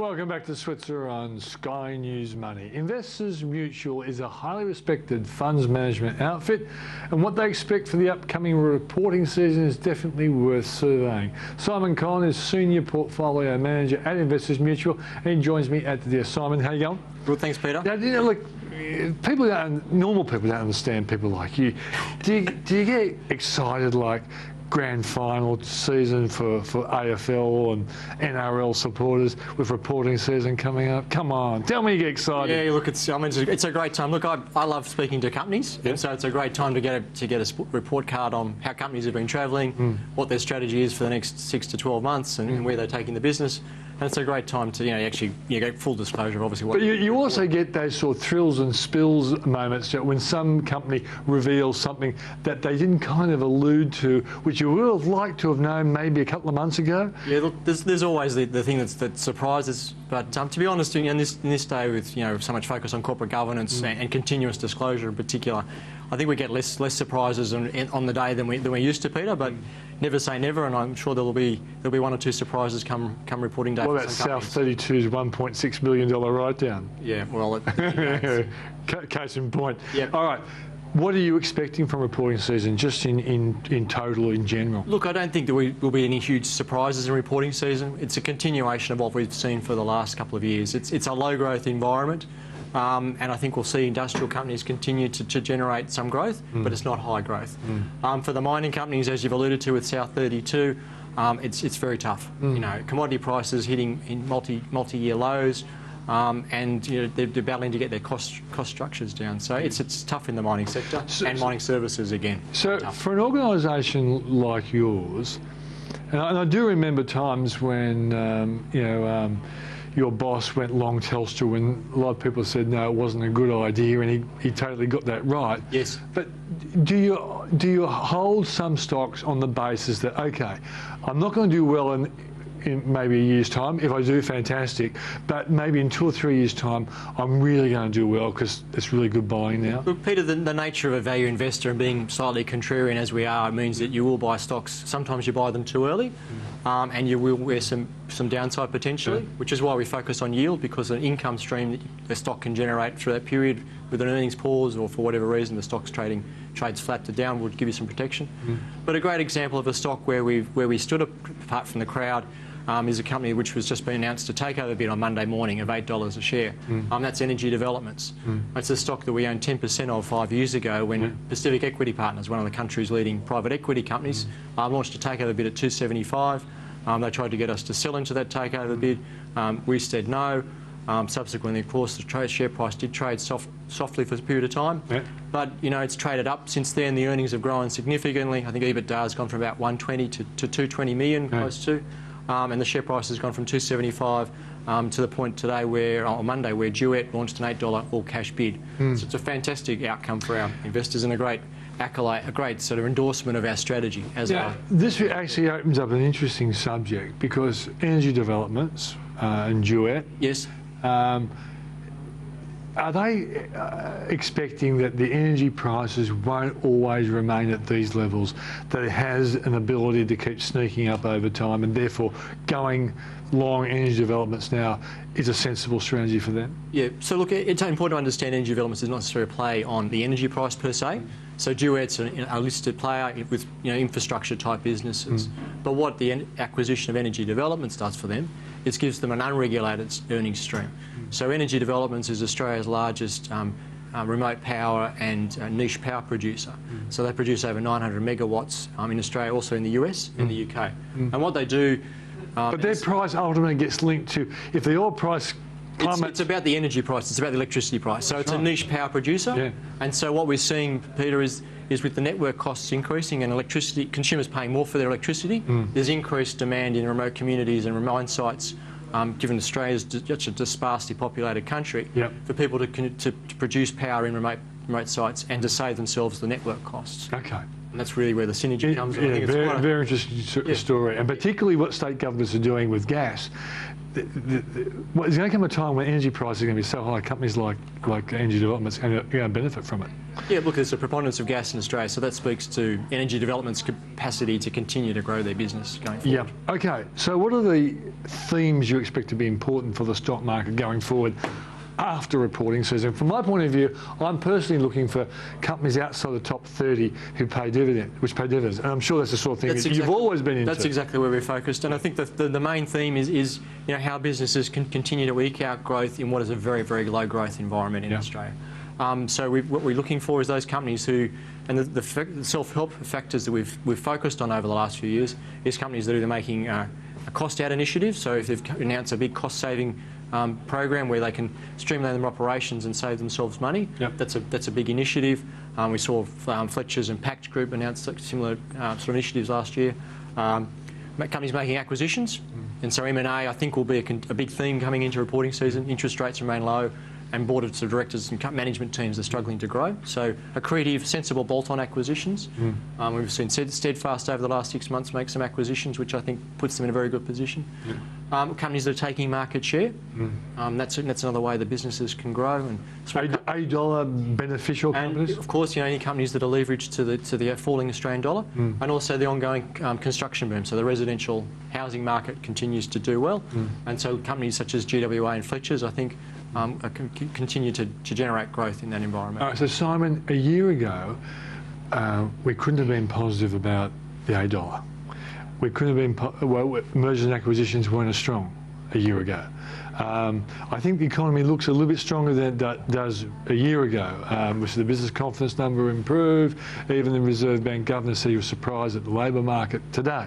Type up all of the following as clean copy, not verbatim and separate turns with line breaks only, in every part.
Welcome back to Switzer on Sky News Money. Investors Mutual is a highly respected funds management outfit, and what they expect for the upcoming reporting season is definitely worth surveying. Simon Conn is Senior Portfolio Manager at Investors Mutual, and he joins me at the desk. Simon, how you going?
Good, thanks, Peter.
Now, you know, look, normal people don't understand people like you. Do you get excited like grand final season for AFL and NRL supporters with reporting season coming up? Come on, tell me you get excited.
Yeah, look, it's a great time. Look, I love speaking to companies, and so it's a great time to get a report card on how companies have been travelling, what their strategy is for the next 6 to 12 months, and where they're taking the business. And it's a great time to actually get full disclosure of obviously what.
But you also get those sort of thrills and spills moments that when some company reveals something that they didn't kind of allude to, which you would have liked to have known maybe a couple of months ago.
Yeah, look, there's always the thing that surprises. But to be honest, in this day with so much focus on corporate governance and continuous disclosure in particular, I think we get less surprises on the day than we used to, Peter. But never say never, and I'm sure there'll be one or two surprises come reporting day.
What about South 32's $1.6 billion write-down?
Yeah, well,
case in point.
Yep.
All right. What are you expecting from reporting season, just in total, in general?
Look, I don't think there will be any huge surprises in reporting season. It's a continuation of what we've seen for the last couple of years. It's a low-growth environment, and I think we'll see industrial companies continue to generate some growth, but it's not high growth. For the mining companies, as you've alluded to with South 32, it's very tough. Commodity prices hitting in multi-year lows. And they're battling to get their cost structures down. So it's tough in the mining sector and mining services again.
So for an organisation like yours, and I do remember times when your boss went long Telstra when a lot of people said no, it wasn't a good idea, and he totally got that right.
Yes.
But do you hold some stocks on the basis that okay, I'm not going to do well in maybe a year's time? If I do, fantastic. But maybe in 2 or 3 years' time, I'm really going to do well because it's really good buying now.
Look, Peter, the nature of a value investor and being slightly contrarian as we are means that you will buy stocks. Sometimes you buy them too early, and you will wear some downside potentially, which is why we focus on yield, because an income stream that the stock can generate through that period with an earnings pause, or for whatever reason the stock's trades flat to down, would give you some protection. But a great example of a stock where we stood apart from the crowd is a company which was just been announced to takeover bid on Monday morning of $8 a share. That's Energy Developments. It's a stock that we owned 10% of 5 years ago when Pacific Equity Partners, one of the country's leading private equity companies, launched a takeover bid at $2.75. They tried to get us to sell into that takeover bid. We said no. Subsequently, of course, the share price did trade softly for a period of time. But it's traded up since then. The earnings have grown significantly. I think EBITDA has gone from about 120 to 220 million, close to. And the share price has gone from 275 to the point today on Monday where Duet launched an $8 all-cash bid. So it's a fantastic outcome for our investors and a great accolade, a great sort of endorsement of our strategy.
This actually opens up an interesting subject because Energy Developments and Duet.
Yes.
Are they expecting that the energy prices won't always remain at these levels, that it has an ability to keep sneaking up over time, and therefore going long Energy Developments now is a sensible strategy for them?
Yeah, so look, it's important to understand Energy Developments is not necessarily a play on the energy price per se. So Duet's a listed player with infrastructure type businesses. But what the acquisition of Energy Developments does for them is gives them an unregulated earnings stream. So Energy Developments is Australia's largest remote power and niche power producer. So they produce over 900 megawatts in Australia, also in the US and the UK. And what they do...
but their price ultimately gets linked to, if the oil price...
It's about the energy price, it's about the electricity price. So it's a niche power producer. And so what we're seeing, Peter, is with the network costs increasing and electricity, consumers paying more for their electricity, there's increased demand in remote communities and remote sites, given Australia's such a sparsely populated country, for people to produce power in remote sites and to save themselves the network costs.
Okay.
And that's really where the synergy comes in.
Yeah, very interesting story, and particularly what state governments are doing with gas. there's going to come a time when energy prices are going to be so high, companies like Energy Development's going to benefit from it.
Yeah, look, there's a preponderance of gas in Australia, so that speaks to Energy Development's capacity to continue to grow their business going forward.
Yeah. Okay. So what are the themes you expect to be important for the stock market going forward after reporting season? From my point of view, I'm personally looking for companies outside the top 30 who pay dividends, and I'm sure that's the sort of thing that you've always been into.
That's exactly where we're focused, and I think the main theme is how businesses can continue to eke out growth in what is a very, very low growth environment in Australia. So what we're looking for is those companies who, and the self-help factors that we've focused on over the last few years, is companies that are either making a cost-out initiative. So if they've announced a big cost-saving program where they can streamline their operations and save themselves money, that's a big initiative. We saw Fletcher's and Pact Group announce similar sort of initiatives last year. Companies making acquisitions, and so M&A I think will be a big theme coming into reporting season. Interest rates remain low, and board of directors and management teams are struggling to grow. So accretive, sensible bolt-on acquisitions. We've seen Steadfast over the last 6 months make some acquisitions, which I think puts them in a very good position. Companies that are taking market share, that's another way the businesses can grow. And
$8 beneficial companies?
And of course, any companies that are leveraged to the falling Australian dollar, and also the ongoing construction boom. So the residential housing market continues to do well, and so companies such as GWA and Fletcher's, I think, continue to generate growth in that environment.
All right, so Simon, a year ago, we couldn't have been positive about the $8. We couldn't have been, mergers and acquisitions weren't as strong a year ago. I think the economy looks a little bit stronger than it does a year ago. The business confidence number improved. Even the Reserve Bank governor said he was surprised at the labour market today.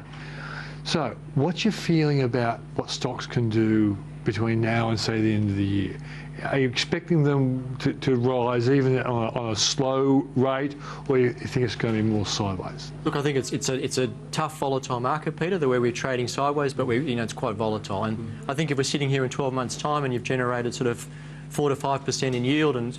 So what's your feeling about what stocks can do between now and, say, the end of the year? Are you expecting them to rise even on a slow rate, or you think it's going to be more sideways?
Look, I think it's a tough, volatile market, Peter, the way we're trading sideways, but it's quite volatile. And I think if we're sitting here in 12 months' time and you've generated sort of 4 to 5% in yield and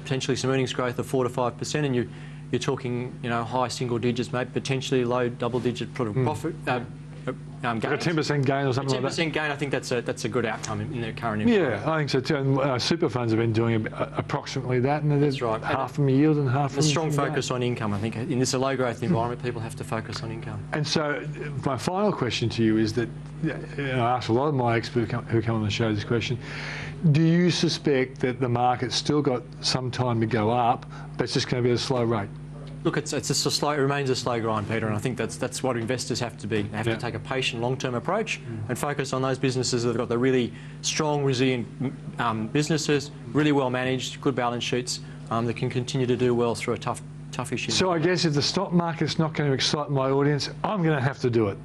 potentially some earnings growth of 4 to 5%, and you're talking high single digits, maybe potentially low double digit sort of profit.
Like a 10% gain or something like that?
10% gain, I think that's a good outcome in the current environment.
Yeah, I think so too. And super funds have been doing approximately that, and there's
right.
Half from yield and half from...
A strong focus on income. I think in this low growth environment, people have to focus on income.
And so my final question to you is that, I ask a lot of my experts who come on the show this question, do you suspect that the market's still got some time to go up, but it's just going to be at a slow rate?
Look, it remains a slow grind, Peter, and I think that's what investors have to be. They have to take a patient, long-term approach and focus on those businesses that have got the really strong, resilient businesses, really well managed, good balance sheets that can continue to do well through a tough issue.
So I guess if the stock market's not going to excite my audience, I'm going to have to do it.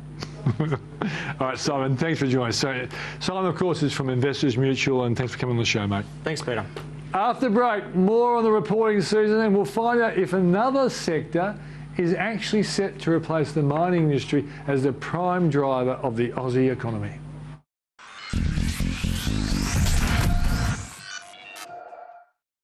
All right, Simon, thanks for joining us. So Simon, of course, is from Investors Mutual, and thanks for coming on the show, mate.
Thanks, Peter.
After break, more on the reporting season, and we'll find out if another sector is actually set to replace the mining industry as the prime driver of the Aussie economy.